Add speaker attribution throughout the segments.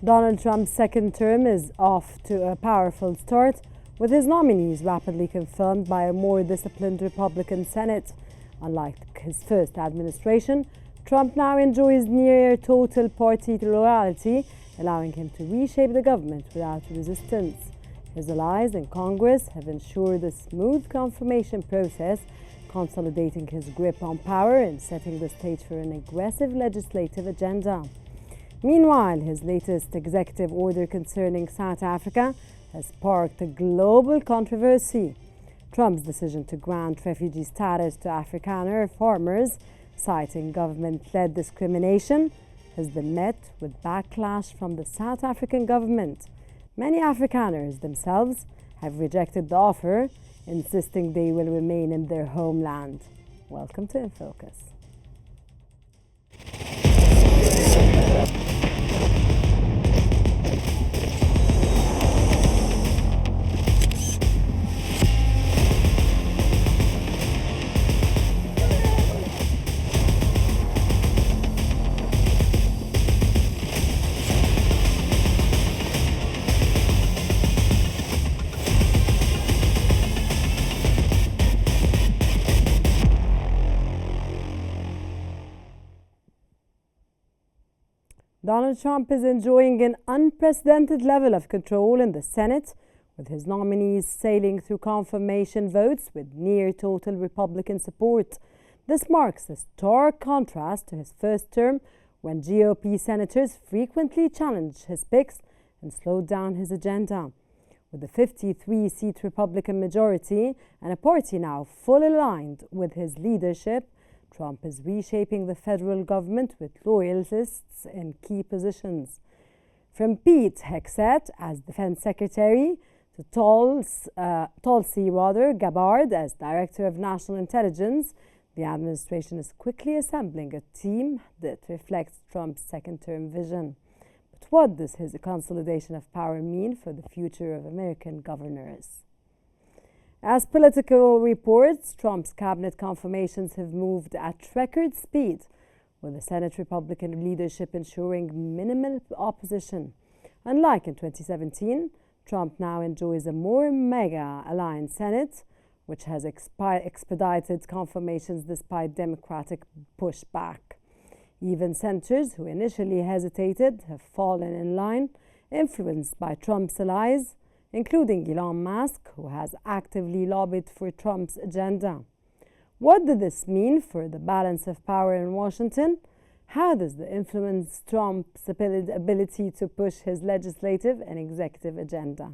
Speaker 1: Donald Trump's second term is off to a powerful start, with his nominees rapidly confirmed by a more disciplined Republican Senate. Unlike his first administration, Trump now enjoys near total party loyalty, allowing him to reshape the government without resistance. His allies in Congress have ensured a smooth confirmation process, consolidating his grip on power and setting the stage for an aggressive legislative agenda. Meanwhile, his latest executive order concerning South Africa has sparked a global controversy. Trump's decision to grant refugee status to Afrikaner farmers, citing government-led discrimination, has been met with backlash from the South African government. Many Afrikaners themselves have rejected the offer, insisting they will remain in their homeland. Welcome to In Focus. Donald Trump is enjoying an unprecedented level of control in the Senate, with his nominees sailing through confirmation votes with near total Republican support. This marks a stark contrast to his first term, when GOP senators frequently challenged his picks and slowed down his agenda. With a 53-seat Republican majority and a party now fully aligned with his leadership, Trump is reshaping the federal government with loyalists in key positions. From Pete Hegseth as Defense Secretary to Tulsi Gabbard as Director of National Intelligence, the administration is quickly assembling a team that reflects Trump's second-term vision. But what does his consolidation of power mean for the future of American governors? As Politico reports, Trump's cabinet confirmations have moved at record speed, with the Senate Republican leadership ensuring minimal opposition. Unlike in 2017, Trump now enjoys a more mega-aligned Senate, which has expedited confirmations despite Democratic pushback. Even senators who initially hesitated have fallen in line, influenced by Trump's allies, including Elon Musk, who has actively lobbied for Trump's agenda. What does this mean for the balance of power in Washington? How does it influence Trump's ability to push his legislative and executive agenda?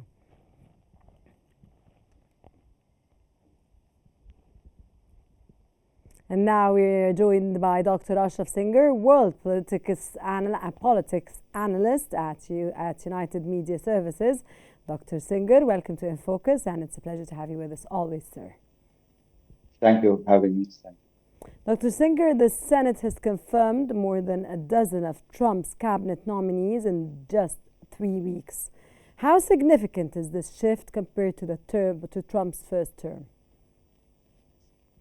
Speaker 1: And now we're joined by Dr. Ashraf Singer, world politics analyst at United Media Services. Dr. Singer, welcome to In Focus, and it's a pleasure to have you with us always, sir.
Speaker 2: Thank you for having me. Thank you.
Speaker 1: Dr. Singer, the Senate has confirmed more than a dozen of Trump's cabinet nominees in just 3 weeks. How significant is this shift compared to Trump's first term?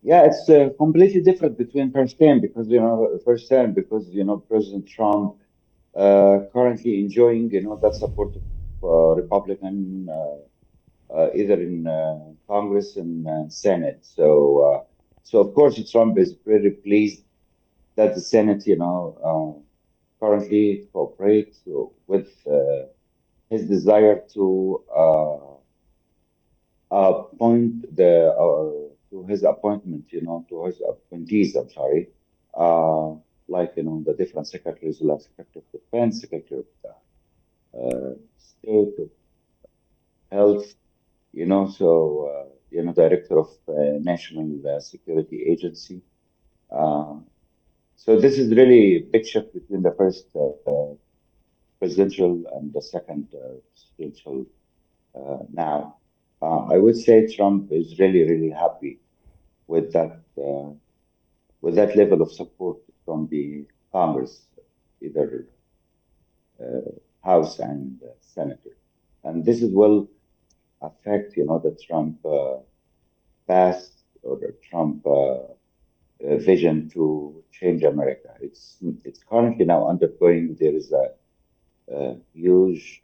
Speaker 2: Yeah, it's completely different between first term because President Trump currently enjoying that support of Republican either in Congress and Senate. So of course Trump is very pleased that the Senate currently cooperates with his desire to appoint to his appointment, to his appointees, I'm sorry, like, the different secretaries, like Secretary of Defense, Secretary of State, of Health, Director of National Security Agency. So this is really a big shift between the first presidential and the second presidential now. I would say Trump is really, really happy with that level of support from the Congress, either House and Senator, and this will affect, the Trump past or the Trump vision to change America. It's currently now undergoing. There is huge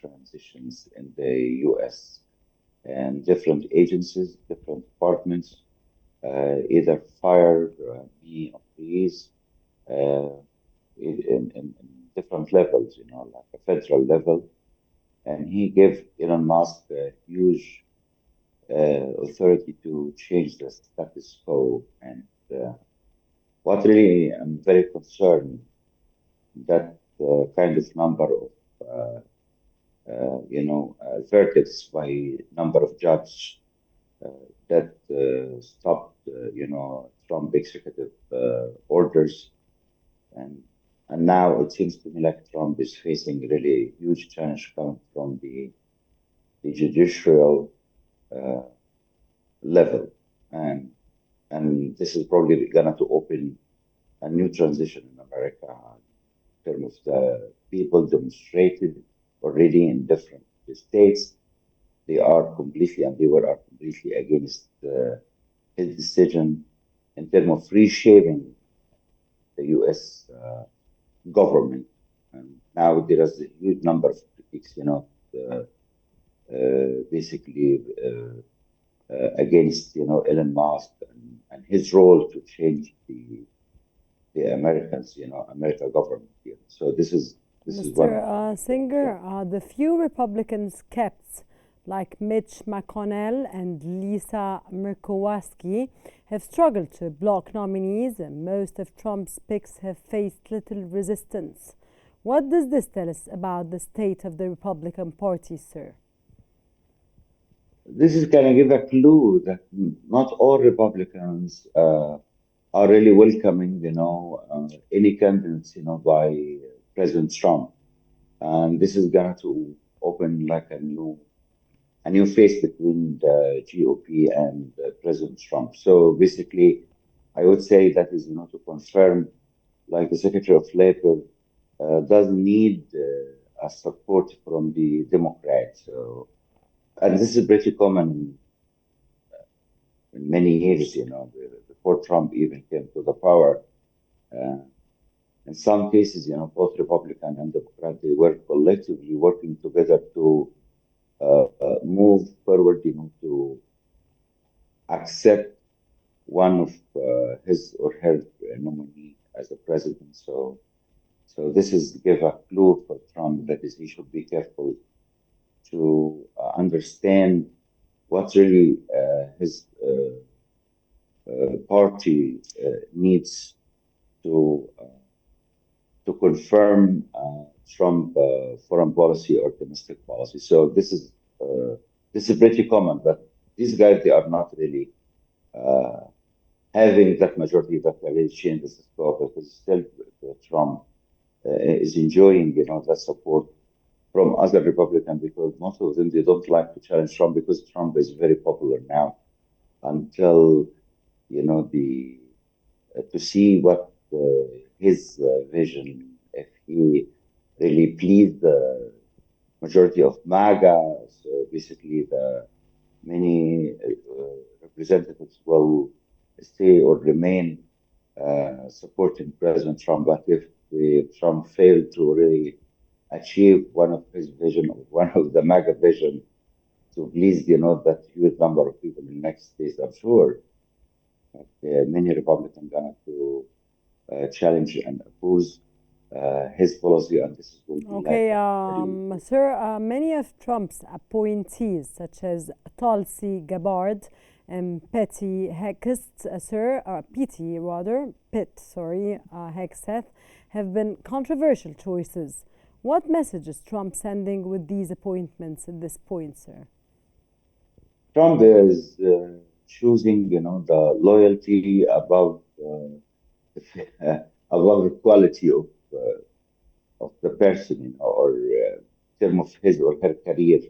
Speaker 2: transitions in the U.S. and different agencies, different departments, either fire many employees uh, in different levels, like a federal level. And he gave Elon Musk a huge authority to change the status quo. And what really I'm very concerned that kind of number of verdicts by number of judges that stopped Trump executive orders, and now it seems to me like Trump is facing really huge challenge coming from the judicial uh, level, and this is probably gonna to open a new transition in America in terms of the people demonstrated already in different states. They are completely and they were are completely against his decision in terms of reshaping the U.S. Government. And now there is a huge number of critics, basically against Elon Musk and his role to change the Americans, America government here. So this is one
Speaker 1: Mr.
Speaker 2: of the things. Yeah.
Speaker 1: Singer, the few Republicans kept, like Mitch McConnell and Lisa Murkowski, have struggled to block nominees, and most of Trump's picks have faced little resistance. What does this tell us about the state of the Republican Party, sir?
Speaker 2: This is going to give a clue that not all Republicans are really welcoming, any candidates, by President Trump, and this is going to open like a new face between the GOP and President Trump. So basically, I would say that is, to confirm, like the Secretary of Labor doesn't need a support from the Democrats. So, and this is pretty common in many years, before Trump even came to the power. Uh, in some cases, both Republican and Democrat, they were collectively working together to move forward, to accept one of his or her nominee as a president. So this is give a clue for Trump that is he should be careful to understand what really his party needs to confirm Trump foreign policy or domestic policy. So this is pretty common, but these guys they are not really uh, having that majority that really changes the scope because still Trump is enjoying that support from other Republicans because most of them they don't like to challenge Trump because Trump is very popular now until the to see what his vision, if he really pleased the majority of MAGA. So basically, the many representatives will stay or remain supporting President Trump. But if Trump failed to really achieve one of his vision or one of the MAGA vision to please, that huge number of people in the next days, I'm sure many Republicans going to challenge and oppose his policy, and this will be like
Speaker 1: Okay,
Speaker 2: a very
Speaker 1: sir, many of Trump's appointees, such as Tulsi Gabbard and Petty Hegseth, Hegseth, have been controversial choices. What message is Trump sending with these appointments at this point, sir?
Speaker 2: Trump is choosing, the loyalty above the quality of the person, or term of his or her career.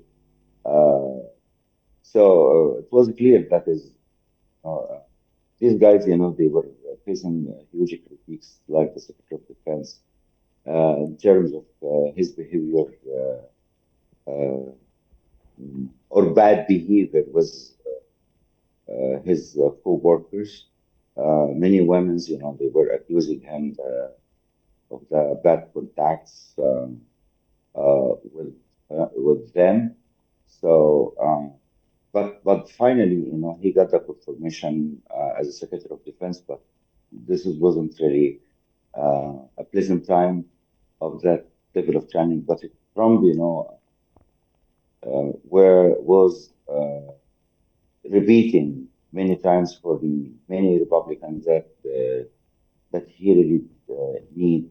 Speaker 2: Uh, so it was clear that is these guys, they were facing huge critiques, like the Secretary of Defense, in terms of his behavior or bad behavior was his co-workers. Many women, they were accusing him of the bad contacts. with them. So, but finally, he got the confirmation as a Secretary of Defense. But wasn't really a pleasant time of that level of training. But Trump, where was repeating many times for the many Republicans that he really needs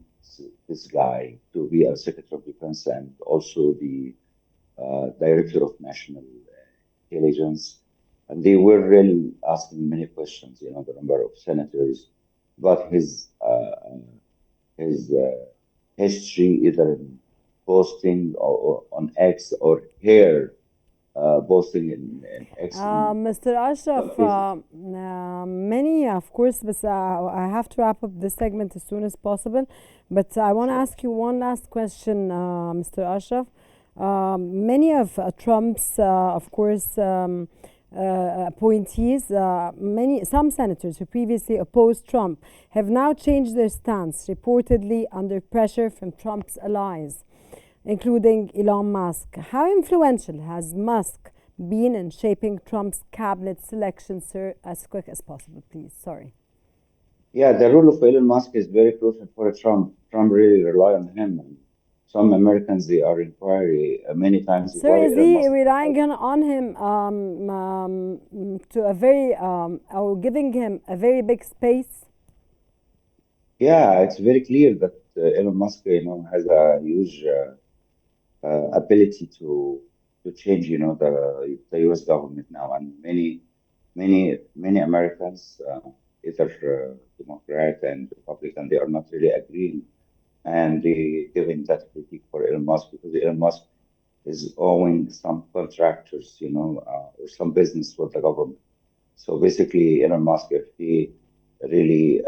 Speaker 2: this guy to be a Secretary of Defense and also the Director of National Intelligence. And they were really asking many questions, the number of senators, but his history, either in posting or on X or here posting in X.
Speaker 1: Mr. Ashraf, many, of course, but I have to wrap up this segment as soon as possible. But I want to
Speaker 2: Sure.
Speaker 1: ask you one last question, Mr. Ashraf. Many of Trump's, of course, appointees, some senators who previously opposed Trump have now changed their stance, reportedly under pressure from Trump's allies, including Elon Musk. How influential has Musk been in shaping Trump's cabinet selection, sir? As quick as possible, please. Sorry.
Speaker 2: Yeah, the role of Elon Musk is very crucial for Trump. Trump really rely on him. And some Americans, they are inquiry many times
Speaker 1: Sir,
Speaker 2: why
Speaker 1: is
Speaker 2: Elon
Speaker 1: he
Speaker 2: Musk
Speaker 1: relying
Speaker 2: has.
Speaker 1: on him to a very, or giving him a very big space?
Speaker 2: Yeah, it's very clear that Elon Musk, has a huge ability to change, the U.S. government now, and many Americans, either Democrat and Republican, they are not really agreeing, and they giving that critique for Elon Musk because Elon Musk is owing some contractors, or some business with the government. So basically, Elon Musk, if he really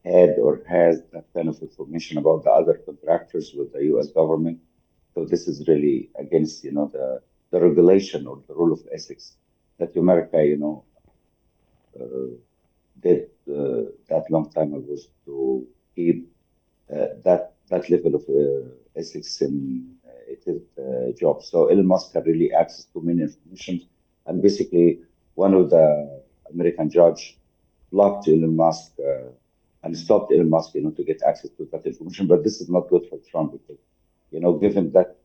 Speaker 2: had or has that kind of information about the other contractors with the U.S. government, so this is really against, the regulation or the rule of ethics that America, uh, did that long time ago to keep that level of ethics in its job. So Elon Musk had really access to many information, and basically one of the American judge blocked Elon Musk and stopped Elon Musk, to get access to that information. But this is not good for Trump because, given that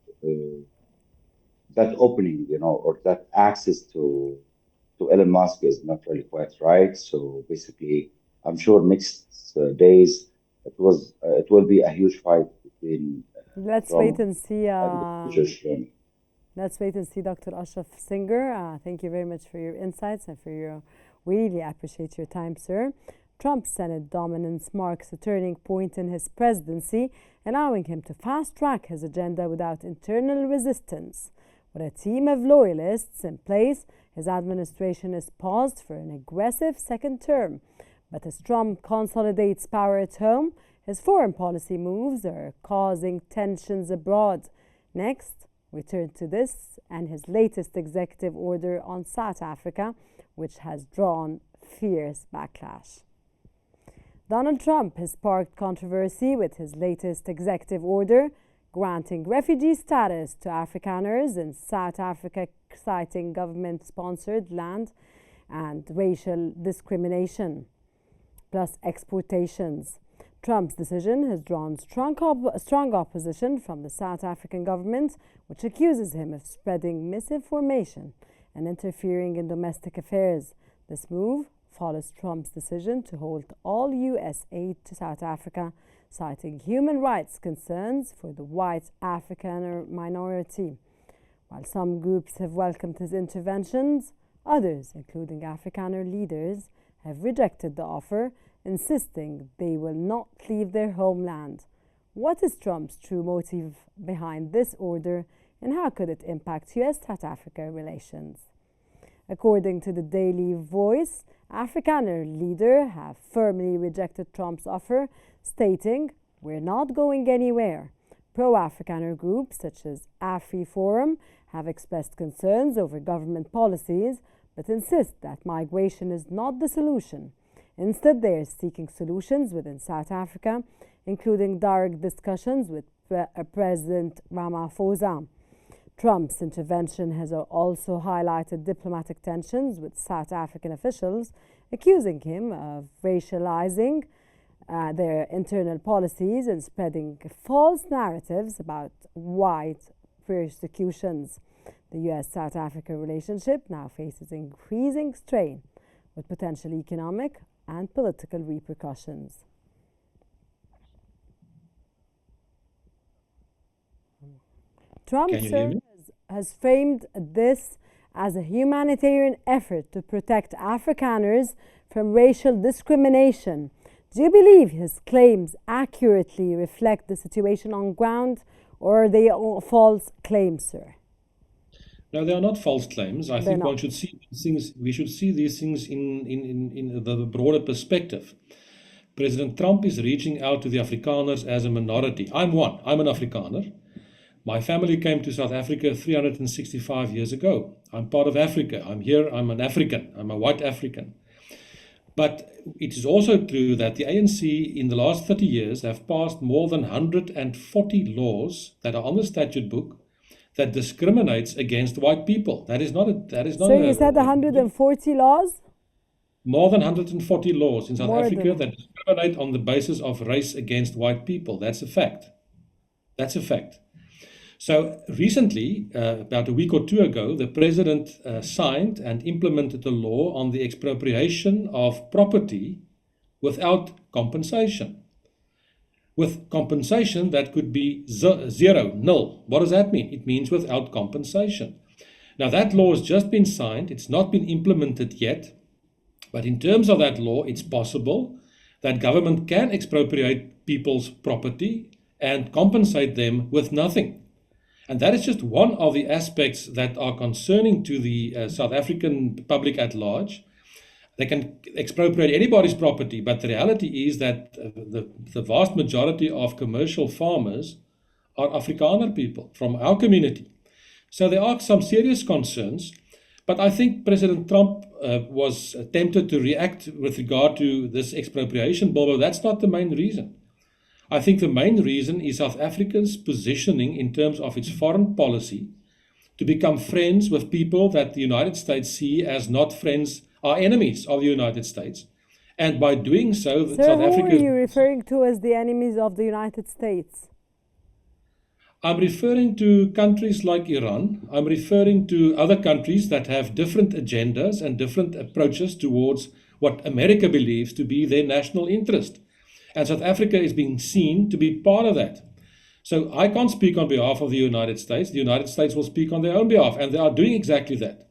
Speaker 2: opening, or that access to Elon Musk is not really quite right. So basically, I'm sure next days it will be a huge fight between
Speaker 1: Let's wait
Speaker 2: Trump
Speaker 1: and see.
Speaker 2: and the future Trump.
Speaker 1: Let's wait and see, Dr. Ashraf Singer. Thank you very much for your insights and for your. We really appreciate your time, sir. Trump's Senate dominance marks a turning point in his presidency, allowing him to fast track his agenda without internal resistance. With a team of loyalists in place, his administration is poised for an aggressive second term. But as Trump consolidates power at home, his foreign policy moves are causing tensions abroad. Next, we turn to this and his latest executive order on South Africa, which has drawn fierce backlash. Donald Trump has sparked controversy with his latest executive order, granting refugee status to Afrikaners in South Africa, citing government-sponsored land and racial discrimination, plus exportations. Trump's decision has drawn strong opposition from the South African government, which accuses him of spreading misinformation and interfering in domestic affairs. This move follows Trump's decision to halt all U.S. aid to South Africa, citing human rights concerns for the white Afrikaner minority. While some groups have welcomed his interventions, others, including Afrikaner leaders, have rejected the offer, insisting they will not leave their homeland. What is Trump's true motive behind this order, and how could it impact U.S.-South Africa relations? According to the Daily Voice, Afrikaner leaders have firmly rejected Trump's offer, stating, "We're not going anywhere." Pro-Afrikaner groups such as AfriForum have expressed concerns over government policies, but insist that migration is not the solution. Instead, they are seeking solutions within South Africa, including direct discussions with President Ramaphosa. Trump's intervention has also highlighted diplomatic tensions with South African officials, accusing him of racializing their internal policies and spreading false narratives about white persecutions. The US-South Africa relationship now faces increasing strain with potential economic and political repercussions. Trump has framed this as a humanitarian effort to protect Afrikaners from racial discrimination. Do you believe his claims accurately reflect the situation on ground, or are they false claims, sir?
Speaker 3: No, they are not false claims. I think one should see these things. We should see these things in the broader perspective. President Trump is reaching out to the Afrikaners as a minority. I'm one. I'm an Afrikaner. My family came to South Africa 365 years ago. I'm part of Africa. I'm here. I'm an African. I'm a white African. But it is also true that the ANC in the last 30 years have passed more than 140 laws that are on the statute book that discriminates against white people. That is not.
Speaker 1: So you said 140 laws?
Speaker 3: More than 140 laws in South Africa that discriminate on the basis of race against white people. That's a fact. That's a fact. So recently, about a week or two ago, the president signed and implemented a law on the expropriation of property without compensation. With compensation that could be zero, nil. What does that mean? It means without compensation. Now that law has just been signed. It's not been implemented yet. But in terms of that law, it's possible that government can expropriate people's property and compensate them with nothing. And that is just one of the aspects that are concerning to the South African public at large. They can expropriate anybody's property, but the reality is that the vast majority of commercial farmers are Afrikaner people from our community. So there are some serious concerns, but I think President Trump was tempted to react with regard to this expropriation bill, but that's not the main reason. I think the main reason is South Africa's positioning in terms of its foreign policy to become friends with people that the United States see as not friends, are enemies of the United States. And by doing so,
Speaker 1: Sir,
Speaker 3: South Africa...
Speaker 1: who are you referring to as the enemies of the United States?
Speaker 3: I'm referring to countries like Iran. I'm referring to other countries that have different agendas and different approaches towards what America believes to be their national interest. And South Africa is being seen to be part of that. So I can't speak on behalf of the United States. The United States will speak on their own behalf, and they are doing exactly that.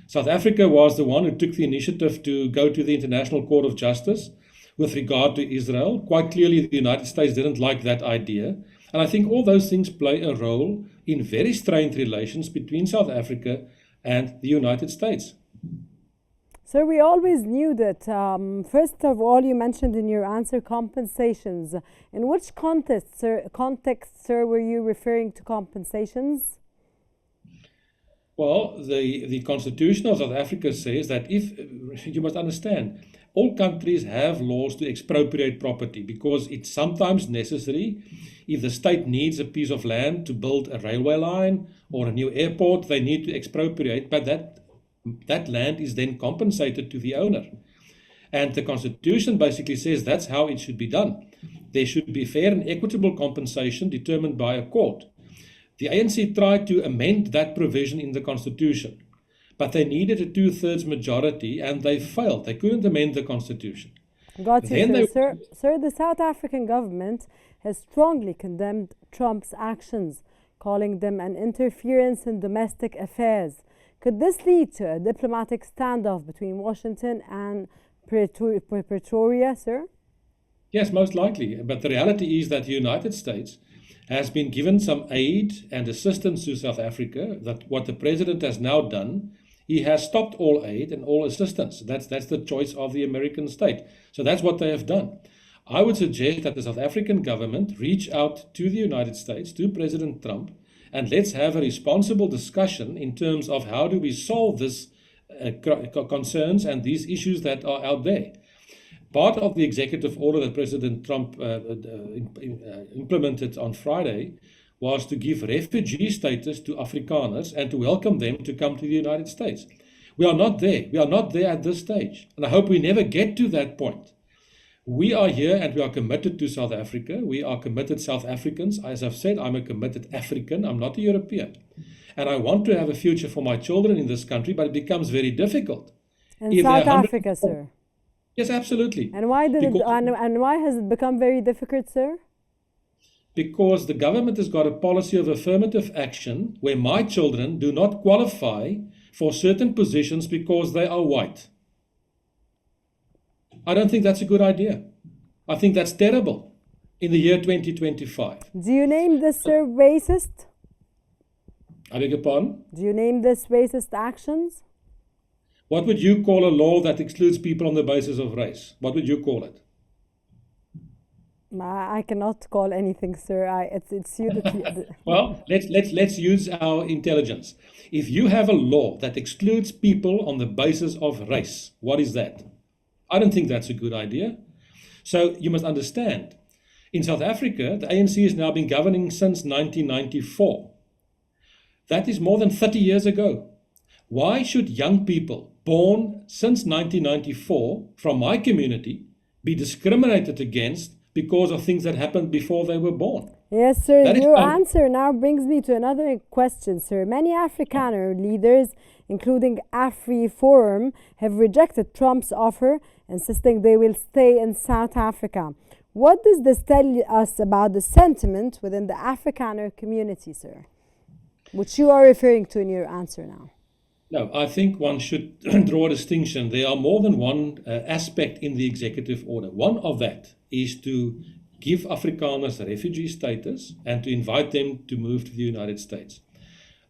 Speaker 3: South Africa was the one who took the initiative to go to the International Court of Justice with regard to Israel. Quite clearly, the United States didn't like that idea. And I think all those things play a role in very strained relations between South Africa and the United States.
Speaker 1: So we always knew that, first of all, you mentioned in your answer compensations. In which context, sir, were you referring to compensations?
Speaker 3: Well, the Constitution of South Africa says that you must understand, all countries have laws to expropriate property because it's sometimes necessary. If the state needs a piece of land to build a railway line or a new airport, they need to expropriate, but that land is then compensated to the owner. And the Constitution basically says that's how it should be done. There should be fair and equitable compensation determined by a court. The ANC tried to amend that provision in the Constitution, but they needed a 2/3 majority and they failed. They couldn't amend the Constitution.
Speaker 1: Got you, sir. Sir, the South African government has strongly condemned Trump's actions, calling them an interference in domestic affairs. Could this lead to a diplomatic standoff between Washington and Pretoria, sir?
Speaker 3: Yes, most likely. But the reality is that the United States has been given some aid and assistance to South Africa. That what the president has now done, he has stopped all aid and all assistance. That's the choice of the American state. So that's what they have done. I would suggest that the South African government reach out to the United States, to President Trump, and let's have a responsible discussion in terms of how do we solve this concerns and these issues that are out there. part of the executive order that President Trump implemented on Friday was to give refugee status to Afrikaners and to welcome them to come to the United States. We are not there. We are not there at this stage. And I hope we never get to that point. We are here and we are committed to South Africa. We are committed South Africans. As I've said, I'm a committed African. I'm not a European. And I want to have a future for my children in this country, but it becomes very difficult.
Speaker 1: In South Africa, sir?
Speaker 3: Yes, absolutely.
Speaker 1: And why has it become very difficult, sir?
Speaker 3: Because the government has got a policy of affirmative action where my children do not qualify for certain positions because they are white. I don't think that's a good idea. I think that's terrible in the year 2025.
Speaker 1: Do you name this, sir, racist?
Speaker 3: I beg your pardon?
Speaker 1: Do you name this racist actions?
Speaker 3: What would you call a law that excludes people on the basis of race? What would you call it?
Speaker 1: I cannot call anything, sir. It's you that...
Speaker 3: Well, let's use our intelligence. If you have a law that excludes people on the basis of race, what is that? I don't think that's a good idea. So you must understand, in South Africa, the ANC has now been governing since 1994. That is more than 30 years ago. Why should young people born since 1994 from my community be discriminated against because of things that happened before they were born?
Speaker 1: Yes, sir. Your answer now brings me to another question, sir. Many Afrikaner leaders, including AfriForum, have rejected Trump's offer, insisting they will stay in South Africa. What does this tell us about the sentiment within the Afrikaner community, sir, which you are referring to in your answer now?
Speaker 3: No, I think one should draw a distinction. There are more than one aspect in the executive order. One of that is to give Afrikaners refugee status and to invite them to move to the United States.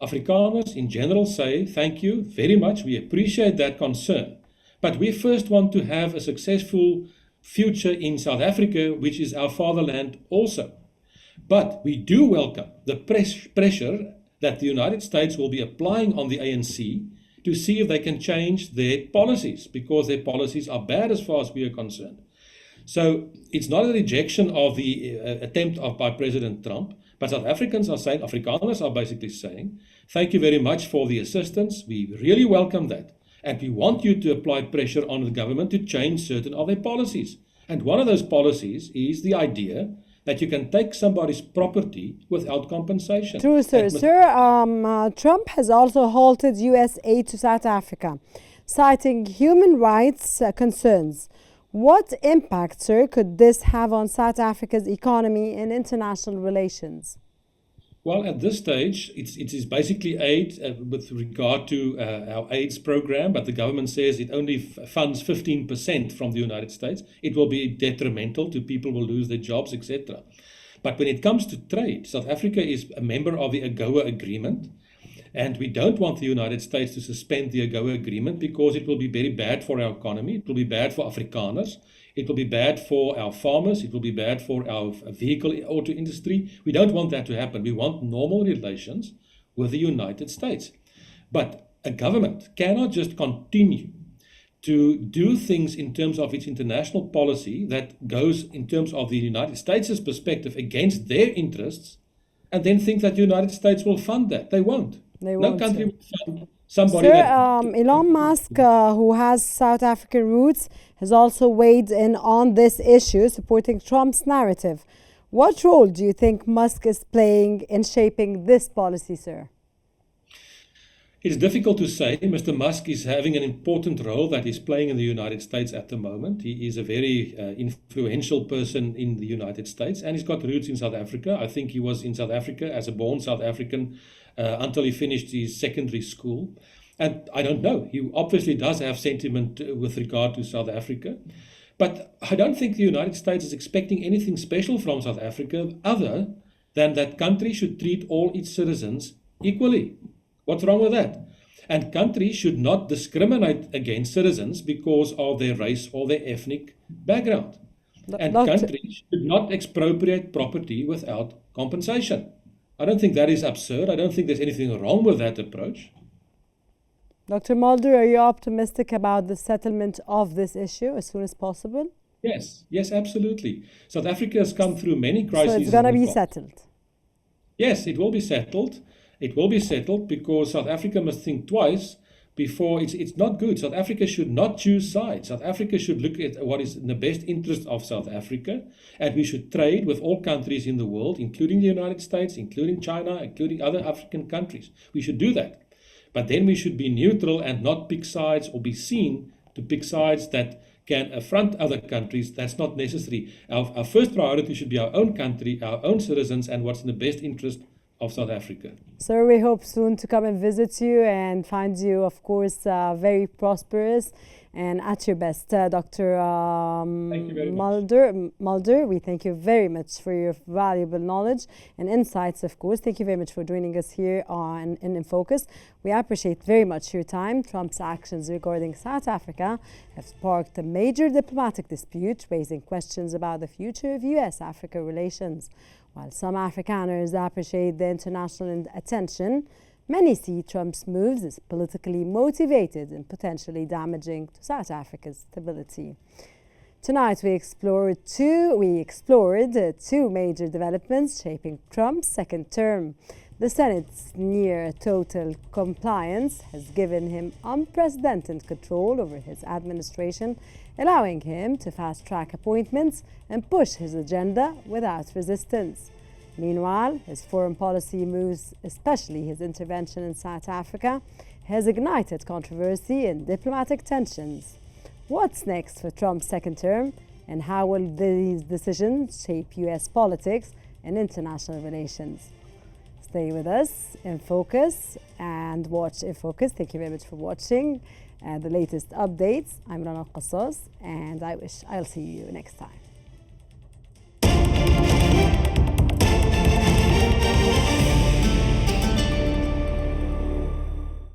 Speaker 3: Afrikaners in general say, thank you very much, we appreciate that concern. But we first want to have a successful future in South Africa, which is our fatherland also. But we do welcome the pressure that the United States will be applying on the ANC to see if they can change their policies, because their policies are bad as far as we are concerned. So it's not a rejection of the attempt by President Trump, but South Africans are saying, Afrikaners are basically saying, thank you very much for the assistance. We really welcome that. And we want you to apply pressure on the government to change certain of their policies. And one of those policies is the idea that you can take somebody's property without compensation.
Speaker 1: True, sir. Trump has also halted U.S. aid to South Africa, citing human rights concerns. What impact, sir, could this have on South Africa's economy and international relations?
Speaker 3: Well, at this stage, it is basically aid with regard to our AIDS program, but the government says it only funds 15% from the United States. It will be detrimental to people, will lose their jobs, etc. But when it comes to trade, South Africa is a member of the AGOA agreement, and we don't want the United States to suspend the AGOA agreement because it will be very bad for our economy. It will be bad for Afrikaners. It will be bad for our farmers. It will be bad for our vehicle auto industry. We don't want that to happen. We want normal relations with the United States. But a government cannot just continue to do things in terms of its international policy that goes in terms of the United States' perspective against their interests and then think that the United States will fund that. They won't. No country will fund somebody.
Speaker 1: Sir, Elon Musk, who has South African roots, has also weighed in on this issue, supporting Trump's narrative. What role do you think Musk is playing in shaping this policy, sir?
Speaker 3: It's difficult to say. Mr. Musk is having an important role that he's playing in the United States at the moment. He is a very influential person in the United States, and he's got roots in South Africa. I think he was in South Africa as a born South African until he finished his secondary school. And I don't know, he obviously does have sentiment with regard to South Africa. But I don't think the United States is expecting anything special from South Africa other than that country should treat all its citizens equally. What's wrong with that? And countries should not discriminate against citizens because of their race or their ethnic background. And countries should not expropriate property without compensation. I don't think that is absurd. I don't think there's anything wrong with that approach.
Speaker 1: Dr. Mulder, are you optimistic about the settlement of this issue as soon as possible?
Speaker 3: Yes, absolutely. South Africa has come through many crises.
Speaker 1: So it's going to
Speaker 3: in the
Speaker 1: be
Speaker 3: past.
Speaker 1: settled.
Speaker 3: Yes, it will be settled. It will be settled because South Africa must think twice before it's not good. South Africa should not choose sides. South Africa should look at what is in the best interest of South Africa, and we should trade with all countries in the world, including the United States, including China, including other African countries. We should do that. But then we should be neutral and not pick sides or be seen to pick sides that can affront other countries. That's not necessary. Our first priority should be our own country, our own citizens, and what's in the best interest of South Africa.
Speaker 1: Sir, we hope soon to come and visit you and find you, of course, very prosperous and at your best. Dr.
Speaker 3: Thank you very much.
Speaker 1: Mulder, we thank you very much for your valuable knowledge and insights, of course. Thank you very much for joining us here on In Focus. We appreciate very much your time. Trump's actions regarding South Africa have sparked a major diplomatic dispute, raising questions about the future of US-Africa relations. While some Afrikaners appreciate the international attention, many see Trump's moves as politically motivated and potentially damaging to South Africa's stability. Tonight we explored two major developments shaping Trump's second term. The Senate's near total compliance has given him unprecedented control over his administration, allowing him to fast-track appointments and push his agenda without resistance. Meanwhile, his foreign policy moves, especially his intervention in South Africa, has ignited controversy and diplomatic tensions. What's next for Trump's second term, and how will these decisions shape US politics and international relations? Stay with us in Focus and watch In Focus. Thank you very much for watching the latest updates. I'm Rana Qassas, and I'll see you next time.